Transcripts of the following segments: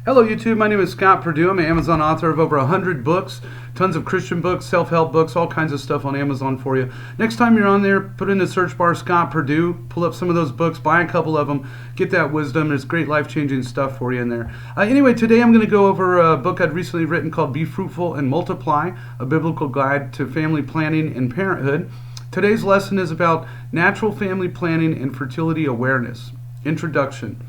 Hello YouTube, my name is Scott Perdue. I'm an Amazon author of over 100 books, tons of Christian books, self-help books, all kinds of stuff on Amazon for you. Next time you're on there, put in the search bar Scott Perdue, pull up some of those books, buy a couple of them, get that wisdom. There's great life-changing stuff for you in there. Anyway, today I'm going to go over a book I'd recently written called Be Fruitful and Multiply, a biblical guide to family planning and parenthood. Today's lesson is about natural family planning and fertility awareness. Introduction.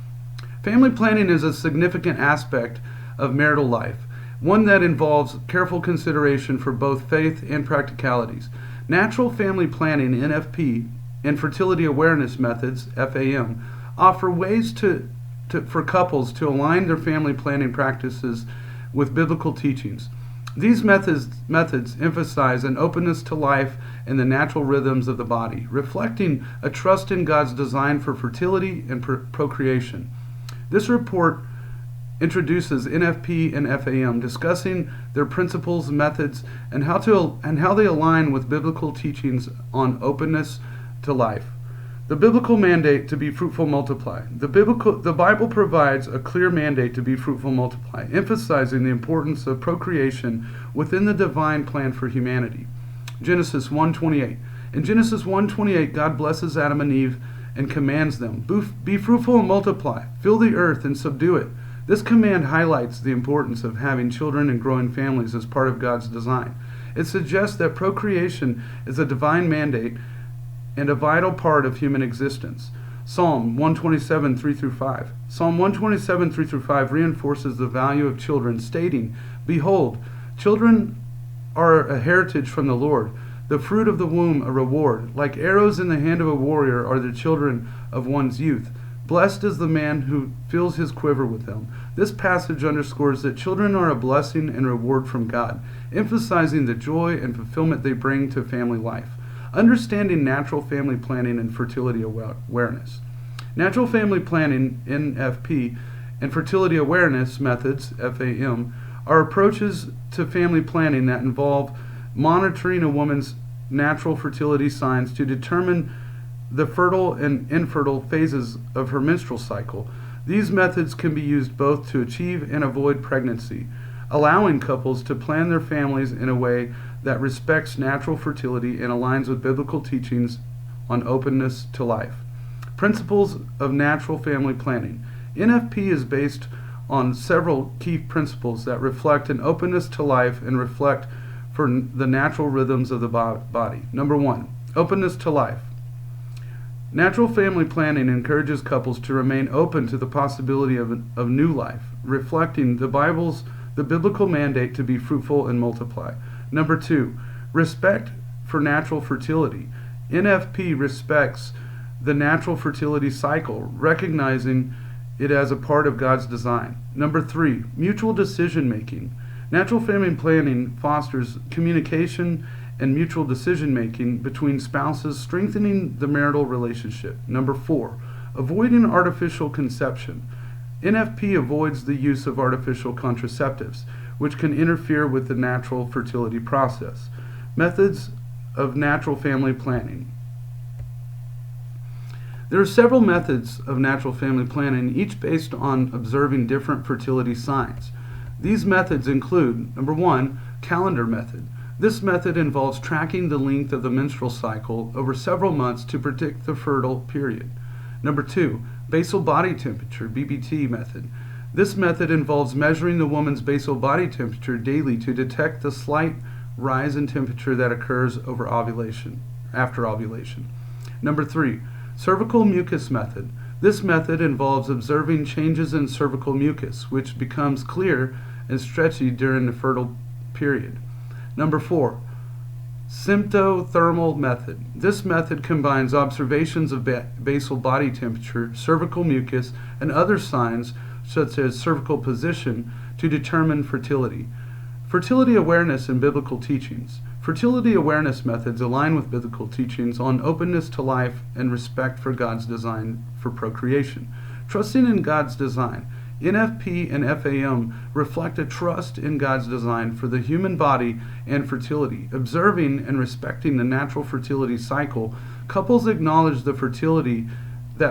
Family planning is a significant aspect of marital life, one that involves careful consideration for both faith and practicalities. Natural family planning, NFP, and fertility awareness methods, FAM, offer ways for couples to align their family planning practices with biblical teachings. These methods emphasize an openness to life and the natural rhythms of the body, reflecting a trust in God's design for fertility and procreation. This report introduces NFP and FAM, discussing their principles, methods, and how they align with biblical teachings on openness to life. The biblical mandate to be fruitful, multiply. The Bible provides a clear mandate to be fruitful, multiply, emphasizing the importance of procreation within the divine plan for humanity. Genesis 1:28. In Genesis 1:28, God blesses Adam and Eve and commands them, be fruitful and multiply, fill the earth and subdue it. This command highlights the importance of having children and growing families as part of God's design. It suggests that procreation is a divine mandate and a vital part of human existence. Psalm 127, 3-5. Psalm 127, 3-5 reinforces the value of children, stating, behold, children are a heritage from the Lord, the fruit of the womb a reward. Like arrows in the hand of a warrior are the children of one's youth. Blessed is the man who fills his quiver with them. This passage underscores that children are a blessing and reward from God, emphasizing the joy and fulfillment they bring to family life. Understanding natural family planning and fertility awareness. Natural family planning, NFP, and fertility awareness methods, FAM, are approaches to family planning that involve monitoring a woman's natural fertility signs to determine the fertile and infertile phases of her menstrual cycle. These methods can be used both to achieve and avoid pregnancy, allowing couples to plan their families in a way that respects natural fertility and aligns with biblical teachings on openness to life. Principles of natural family planning. NFP is based on several key principles that reflect an openness to life and reflect for the natural rhythms of the body. Number 1, openness to life. Natural family planning encourages couples to remain open to the possibility of new life, reflecting the biblical mandate to be fruitful and multiply. Number 2, respect for natural fertility. NFP respects the natural fertility cycle, recognizing it as a part of God's design. Number 3, mutual decision making. Natural family planning fosters communication and mutual decision-making between spouses, strengthening the marital relationship. Number 4, avoiding artificial conception. NFP avoids the use of artificial contraceptives, which can interfere with the natural fertility process. Methods of natural family planning. There are several methods of natural family planning, each based on observing different fertility signs. These methods include, number 1, calendar method. This method involves tracking the length of the menstrual cycle over several months to predict the fertile period. Number 2, basal body temperature, BBT method. This method involves measuring the woman's basal body temperature daily to detect the slight rise in temperature that occurs after ovulation. Number 3, cervical mucus method. This method involves observing changes in cervical mucus, which becomes clear and stretchy during the fertile period. Number 4, symptothermal method. This method combines observations of basal body temperature, cervical mucus, and other signs such as cervical position to determine fertility. Fertility awareness and biblical teachings. Fertility awareness methods align with biblical teachings on openness to life and respect for God's design for procreation. Trusting in God's design. NFP and FAM reflect a trust in God's design for the human body and fertility. Observing and respecting the natural fertility cycle, couples acknowledge that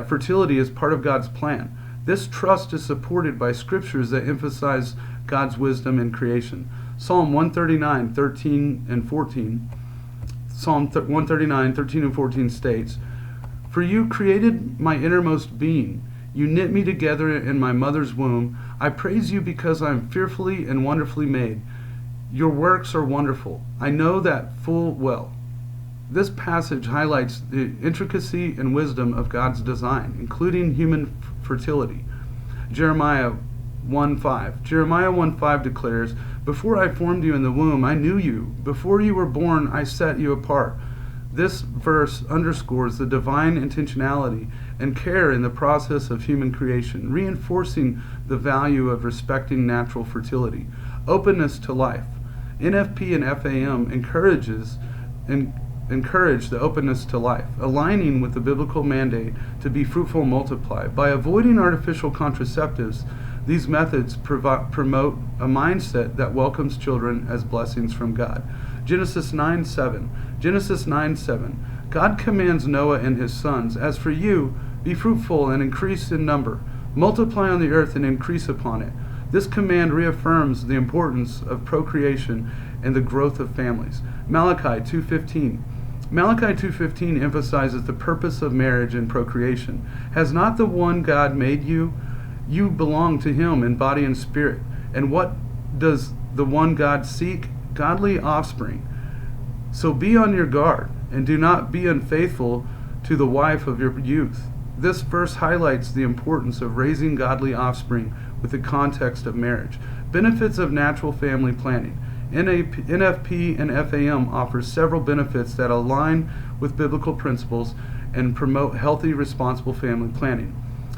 fertility is part of God's plan. This trust is supported by scriptures that emphasize God's wisdom in creation. Psalm 139, 13 and 14. Psalm 139, 13 and 14 states, "For you created my innermost being. You knit me together in my mother's womb. I praise you because I am fearfully and wonderfully made. Your works are wonderful. I know that full well." This passage highlights the intricacy and wisdom of God's design, including human fertility. Jeremiah 1:5. Jeremiah 1:5 declares, "Before I formed you in the womb, I knew you. Before you were born, I set you apart." This verse underscores the divine intentionality and care in the process of human creation, reinforcing the value of respecting natural fertility. Openness to life. NFP and FAM encourage the openness to life, aligning with the biblical mandate to be fruitful and multiply. By avoiding artificial contraceptives, these methods promote a mindset that welcomes children as blessings from God. Genesis 9:7. Genesis 9:7. God commands Noah and his sons, "As for you, be fruitful and increase in number. Multiply on the earth and increase upon it." This command reaffirms the importance of procreation and the growth of families. Malachi 2:15. Malachi 2:15 emphasizes the purpose of marriage and procreation. "Has not the one God made you? You belong to him in body and spirit. And what does the one God seek? Godly offspring. So be on your guard, and do not be unfaithful to the wife of your youth." This verse highlights the importance of raising godly offspring with the context of marriage. Benefits of natural family planning. NFP and FAM offer several benefits that align with biblical principles and promote healthy, responsible family planning.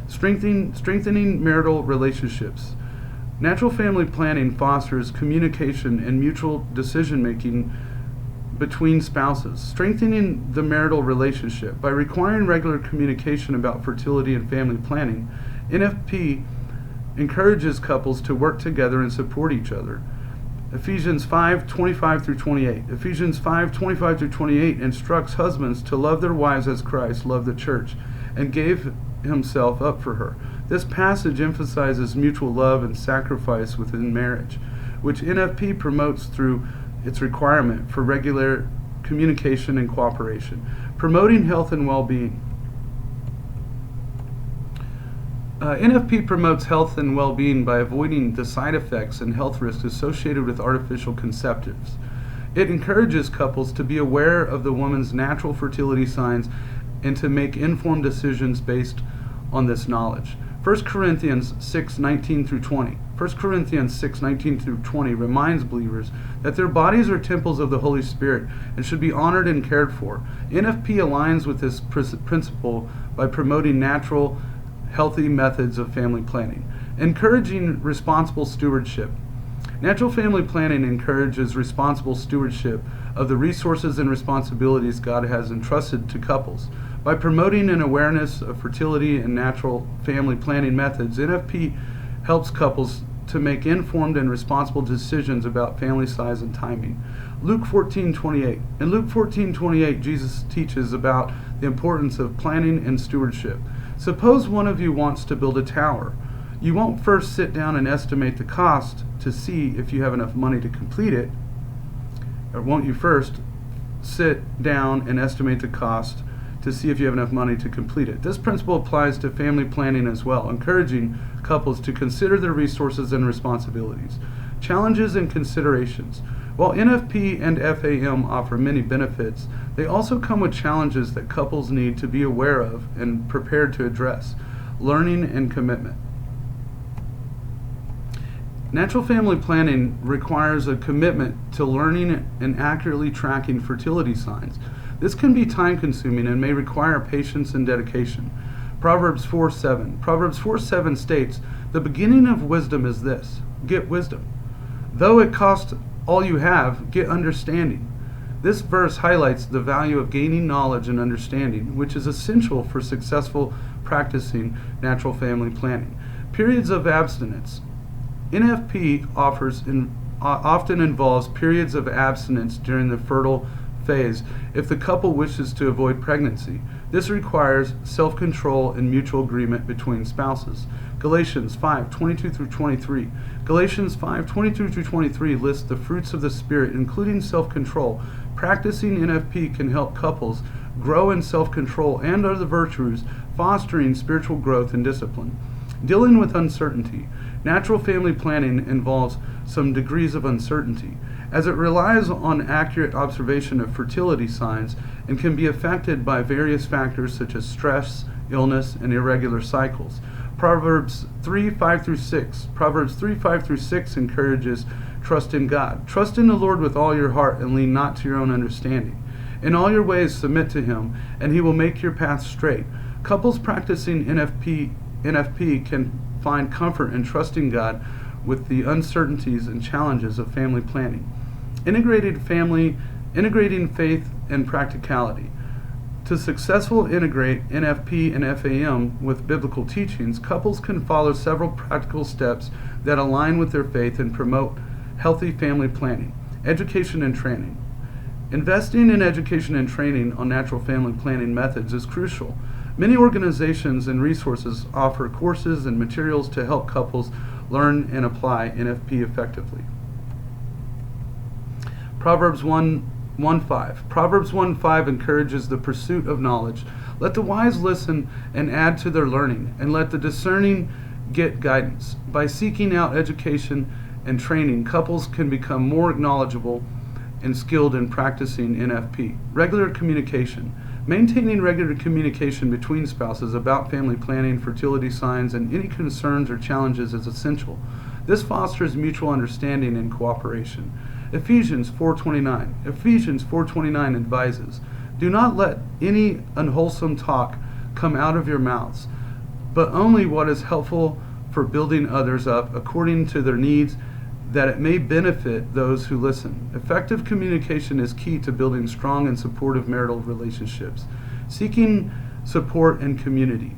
Strengthening marital relationships. Natural family planning fosters communication and mutual decision-making between spouses, strengthening the marital relationship. By requiring regular communication about fertility and family planning, NFP encourages couples to work together and support each other. Ephesians 5:25 through 28. Ephesians 5:25 through 28 instructs husbands to love their wives as Christ loved the church and gave himself up for her. This passage emphasizes mutual love and sacrifice within marriage, which NFP promotes through its requirement for regular communication and cooperation. Promoting health and well-being. NFP promotes health and well-being by avoiding the side effects and health risks associated with artificial conceptives. It encourages couples to be aware of the woman's natural fertility signs and to make informed decisions based on this knowledge. 1 Corinthians 6:19 through 20. 1 Corinthians 6:19 through 20 reminds believers that their bodies are temples of the Holy Spirit and should be honored and cared for. NFP aligns with this principle by promoting natural, healthy methods of family planning. Encouraging responsible stewardship. Natural family planning encourages responsible stewardship of the resources and responsibilities God has entrusted to couples. By promoting an awareness of fertility and natural family planning methods, NFP helps couples to make informed and responsible decisions about family size and timing. Luke 14:28. In Luke 14:28, Jesus teaches about the importance of planning and stewardship. Suppose one of you wants to build a tower. You won't first sit down and estimate the cost to see if you have enough money to complete it, or won't you first sit down and estimate the cost to see if you have enough money to complete it? This principle applies to family planning as well, encouraging couples to consider their resources and responsibilities. Challenges and considerations. While NFP and FAM offer many benefits, they also come with challenges that couples need to be aware of and prepared to address. Learning and commitment. Natural family planning requires a commitment to learning and accurately tracking fertility signs. This can be time-consuming and may require patience and dedication. Proverbs 4:7. Proverbs 4:7 states, "The beginning of wisdom is this: get wisdom. Though it cost all you have, get understanding." This verse highlights the value of gaining knowledge and understanding, which is essential for successful practicing natural family planning. Periods of abstinence. NFP often involves periods of abstinence during the fertile phase if the couple wishes to avoid pregnancy. This requires self-control and mutual agreement between spouses. Galatians 5:22 through 23. Galatians 5:22 through 23 lists the fruits of the Spirit, including self-control. Practicing NFP can help couples grow in self-control and other virtues, fostering spiritual growth and discipline. Dealing with uncertainty. Natural family planning involves some degrees of uncertainty, as it relies on accurate observation of fertility signs and can be affected by various factors such as stress, illness, and irregular cycles. Proverbs 3:5 through 6. Proverbs 3:5 through 6 encourages trust in God. Trust in the Lord with all your heart and lean not to your own understanding. In all your ways submit to him, and he will make your path straight. Couples practicing NFP can find comfort in trusting God with the uncertainties and challenges of family planning. Integrating faith and practicality. To successfully integrate NFP and FAM with biblical teachings, couples can follow several practical steps that align with their faith and promote healthy family planning. Education and training. Investing in education and training on natural family planning methods is crucial. Many organizations and resources offer courses and materials to help couples learn and apply NFP effectively. Proverbs 1:5. Proverbs 1:5 encourages the pursuit of knowledge. Let the wise listen and add to their learning, and let the discerning get guidance. By seeking out education and training, couples can become more knowledgeable and skilled in practicing NFP. Regular communication. Maintaining regular communication between spouses about family planning, fertility signs, and any concerns or challenges is essential. This fosters mutual understanding and cooperation. Ephesians 4:29. Ephesians 4:29 advises, "Do not let any unwholesome talk come out of your mouths, but only what is helpful for building others up according to their needs, that it may benefit those who listen." Effective communication is key to building strong and supportive marital relationships. Seeking support and community.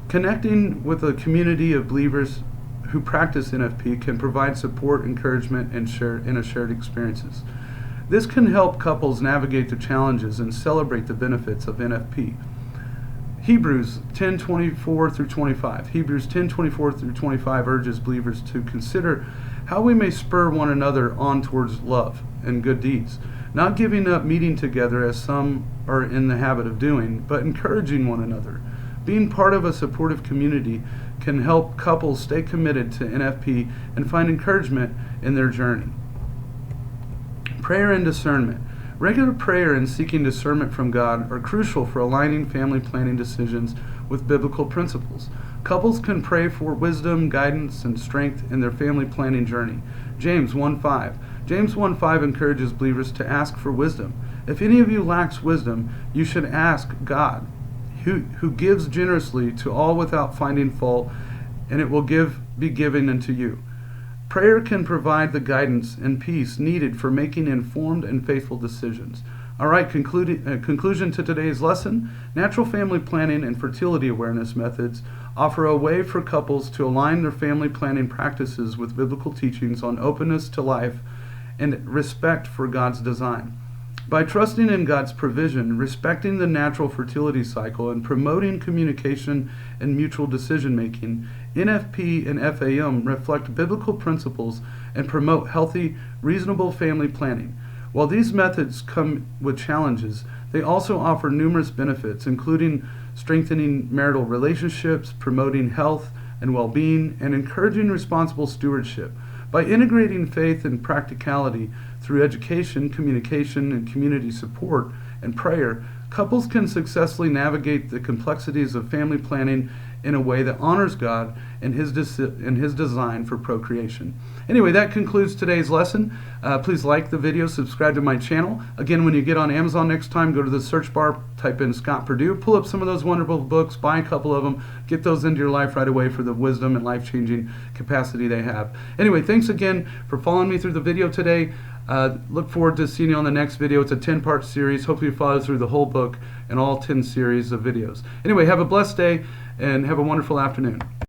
Connecting with a community of believers who practice NFP can provide support, encouragement, and shared experiences. This can help couples navigate the challenges and celebrate the benefits of NFP. Hebrews 10:24 through 25. Hebrews 10:24 through 25 urges believers to consider how we may spur one another on towards love and good deeds, not giving up meeting together as some are in the habit of doing, but encouraging one another. Being part of a supportive community can help couples stay committed to NFP and find encouragement in their journey. Prayer and discernment. Regular prayer and seeking discernment from God are crucial for aligning family planning decisions with biblical principles. Couples can pray for wisdom, guidance, and strength in their family planning journey. James 1:5. James 1:5 encourages believers to ask for wisdom. If any of you lacks wisdom, you should ask God, who gives generously to all without finding fault, and it will be given unto you. Prayer can provide the guidance and peace needed for making informed and faithful decisions. All right, conclusion to today's lesson. Natural family planning and fertility awareness methods offer a way for couples to align their family planning practices with biblical teachings on openness to life and respect for God's design. By trusting in God's provision, respecting the natural fertility cycle, and promoting communication and mutual decision-making, NFP and FAM reflect biblical principles and promote healthy, reasonable family planning. While these methods come with challenges, they also offer numerous benefits, including strengthening marital relationships, promoting health and well-being, and encouraging responsible stewardship. By integrating faith and practicality through education, communication, and community support and prayer, couples can successfully navigate the complexities of family planning in a way that honors God and His design for procreation. Anyway, that concludes today's lesson. Please like the video, subscribe to my channel. Again, when you get on Amazon next time, go to the search bar, type in Scott Perdue, pull up some of those wonderful books, buy a couple of them, get those into your life right away for the wisdom and life-changing capacity they have. Anyway, thanks again for following me through the video today. Look forward to seeing you on the next video. It's a 10-part series. Hopefully you follow through the whole book and all 10 series of videos. Anyway, have a blessed day and have a wonderful afternoon.